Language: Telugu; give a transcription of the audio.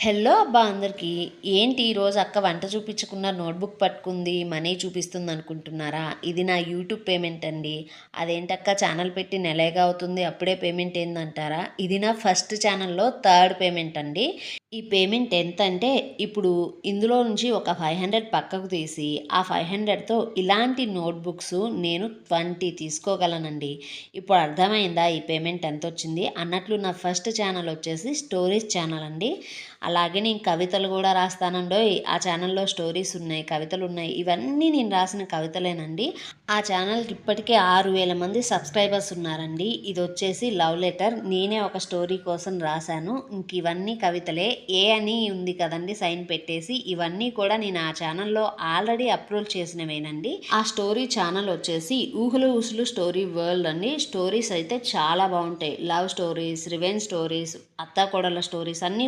హలో అబ్బా అందరికీ. ఏంటి ఈరోజు అక్క వంట చూపించకుండా నోట్బుక్ పట్టుకుంది మనీ చూపిస్తుంది అనుకుంటున్నారా? ఇది నా యూట్యూబ్ పేమెంట్ అండి. అదేంటక్క ఛానల్ పెట్టి నెలేగా అవుతుంది అప్పుడే పేమెంట్ ఏందంటారా? ఇది నా ఫస్ట్ ఛానల్లో థర్డ్ పేమెంట్ అండి. ఈ పేమెంట్ ఎంత అంటే ఇప్పుడు ఇందులో నుంచి ఒక 500 పక్కకు తీసి ఆ 500తో ఇలాంటి నోట్బుక్స్ నేను 20 తీసుకోగలనండి. ఇప్పుడు అర్థమైందా ఈ పేమెంట్ ఎంత వచ్చింది అన్నట్లు. నా ఫస్ట్ ఛానల్ వచ్చేసి స్టోరీస్ ఛానల్ అండి. అలాగే నేను కవితలు కూడా రాస్తానండోయ్. ఆ ఛానల్లో స్టోరీస్ ఉన్నాయి, కవితలు ఉన్నాయి. ఇవన్నీ నేను రాసిన కవితలేనండి. ఆ ఛానల్కి ఇప్పటికే 6,000 మంది సబ్స్క్రైబర్స్ ఉన్నారండి. ఇది వచ్చేసి లవ్ లెటర్. నేనే ఒక స్టోరీ కోసం రాశాను. ఇంక ఇవన్నీ కవితలే. ఏ అని ఉంది కదండి సైన్ పెట్టేసి, ఇవన్నీ కూడా నేను ఆ ఛానల్లో ఆల్రెడీ అప్లోడ్ చేసినవేనండి. ఆ స్టోరీ ఛానల్ వచ్చేసి ఊహలు ఊసులు స్టోరీ వరల్డ్ అండి. స్టోరీస్ అయితే చాలా బాగుంటాయి. లవ్ స్టోరీస్, రివెంజ్ స్టోరీస్, అత్తాకోడళ్ళ స్టోరీస్ అన్నీ